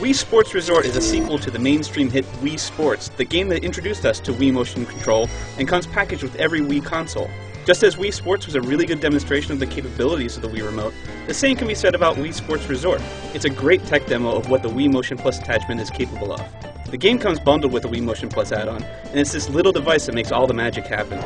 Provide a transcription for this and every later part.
Wii Sports Resort is a sequel to the mainstream hit Wii Sports, the game that introduced us to Wii Motion Control and comes packaged with every Wii console. Just as Wii Sports was a really good demonstration of the capabilities of the Wii Remote, the same can be said about Wii Sports Resort. It's a great tech demo of what the Wii Motion Plus attachment is capable of. The game comes bundled with the Wii Motion Plus add-on, and it's this little device that makes all the magic happen.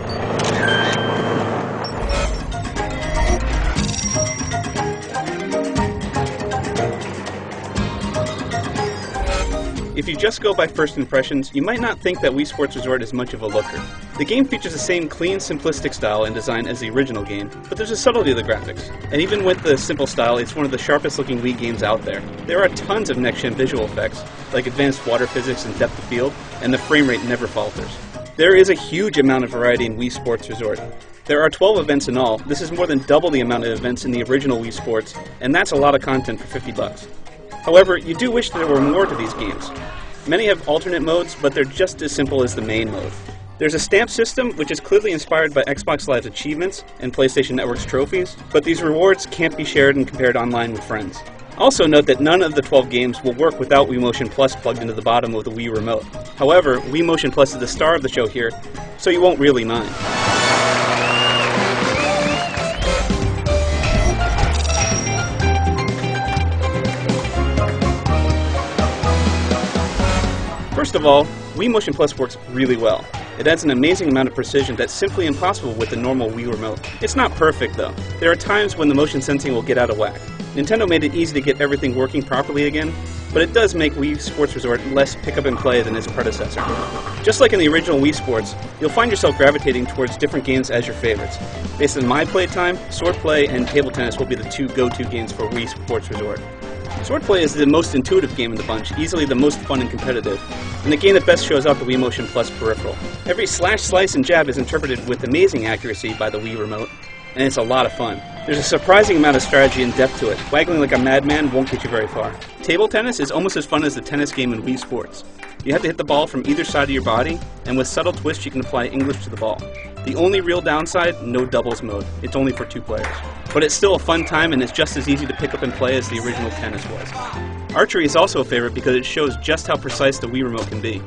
If you just go by first impressions, you might not think that Wii Sports Resort is much of a looker. The game features the same clean, simplistic style and design as the original game, but there's a subtlety to the graphics. And even with the simple style, it's one of the sharpest looking Wii games out there. There are tons of next-gen visual effects, like advanced water physics and depth of field, and the frame rate never falters. There is a huge amount of variety in Wii Sports Resort. There are 12 events in all. This is more than double the amount of events in the original Wii Sports, and that's a lot of content for $50. However, you do wish there were more to these games. Many have alternate modes, but they're just as simple as the main mode. There's a stamp system, which is clearly inspired by Xbox Live's achievements and PlayStation Network's trophies, but these rewards can't be shared and compared online with friends. Also note that none of the 12 games will work without Wii Motion Plus plugged into the bottom of the Wii Remote. However, Wii Motion Plus is the star of the show here, so you won't really mind. First of all, Wii Motion Plus works really well. It adds an amazing amount of precision that's simply impossible with the normal Wii Remote. It's not perfect though. There are times when the motion sensing will get out of whack. Nintendo made it easy to get everything working properly again, but it does make Wii Sports Resort less pick up and play than its predecessor. Just like in the original Wii Sports, you'll find yourself gravitating towards different games as your favorites. Based on my playtime, Swordplay and Table Tennis will be the two go-to games for Wii Sports Resort. Swordplay is the most intuitive game in the bunch, easily the most fun and competitive, and the game that best shows off the Wii Motion Plus peripheral. Every slash, slice, and jab is interpreted with amazing accuracy by the Wii Remote, and it's a lot of fun. There's a surprising amount of strategy and depth to it. Waggling like a madman won't get you very far. Table tennis is almost as fun as the tennis game in Wii Sports. You have to hit the ball from either side of your body, and with subtle twists you can apply English to the ball. The only real downside, no doubles mode. It's only for 2 players. But it's still a fun time and it's just as easy to pick up and play as the original tennis was. Archery is also a favorite because it shows just how precise the Wii Remote can be.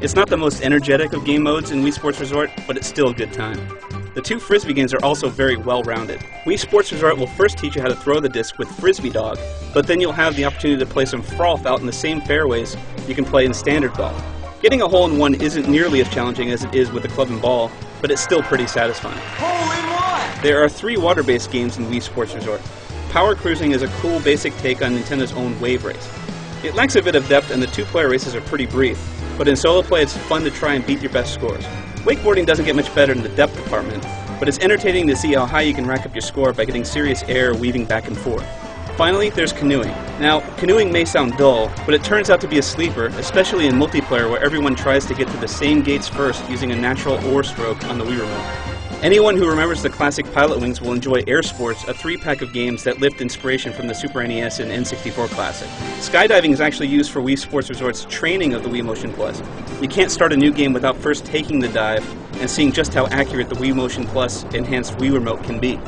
It's not the most energetic of game modes in Wii Sports Resort, but it's still a good time. The 2 Frisbee games are also very well-rounded. Wii Sports Resort will first teach you how to throw the disc with Frisbee Dog, but then you'll have the opportunity to play some froth out in the same fairways you can play in Standard Ball. Getting a hole-in-one isn't nearly as challenging as it is with a club and ball, but it's still pretty satisfying. Hole-in-one! There are 3 water-based games in Wii Sports Resort. Power Cruising is a cool basic take on Nintendo's own Wave Race. It lacks a bit of depth and the 2-player races are pretty brief, but in solo play it's fun to try and beat your best scores. Wakeboarding doesn't get much better in the depth department, but it's entertaining to see how high you can rack up your score by getting serious air weaving back and forth. Finally, there's canoeing. Now, canoeing may sound dull, but it turns out to be a sleeper, especially in multiplayer where everyone tries to get to the same gates first using a natural oar stroke on the Wii Remote. Anyone who remembers the classic Pilotwings will enjoy Air Sports, a 3-pack of games that lift inspiration from the Super NES and N64 classic. Skydiving is actually used for Wii Sports Resort's training of the Wii Motion Plus. You can't start a new game without first taking the dive and seeing just how accurate the Wii Motion Plus enhanced Wii Remote can be.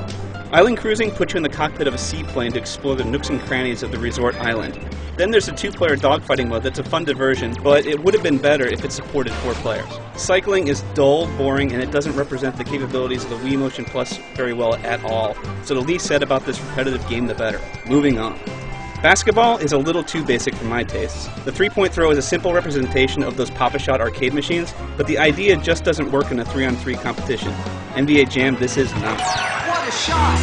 Island cruising puts you in the cockpit of a seaplane to explore the nooks and crannies of the resort island. Then there's a 2-player dogfighting mode that's a fun diversion, but it would have been better if it supported 4 players. Cycling is dull, boring, and it doesn't represent the capabilities of the Wii Motion Plus very well at all, so the least said about this repetitive game the better. Moving on. Basketball is a little too basic for my tastes. The 3-point throw is a simple representation of those Pop-A-Shot arcade machines, but the idea just doesn't work in a 3-on-3 competition. NBA Jam, this is not. What a shot!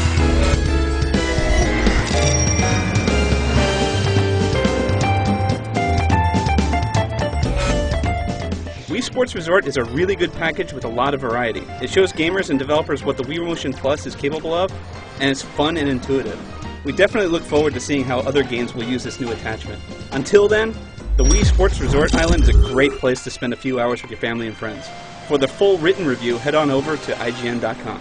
Wii Sports Resort is a really good package with a lot of variety. It shows gamers and developers what the Wii Motion Plus is capable of, and it's fun and intuitive. We definitely look forward to seeing how other games will use this new attachment. Until then, the Wii Sports Resort Island is a great place to spend a few hours with your family and friends. For the full written review, head on over to IGN.com.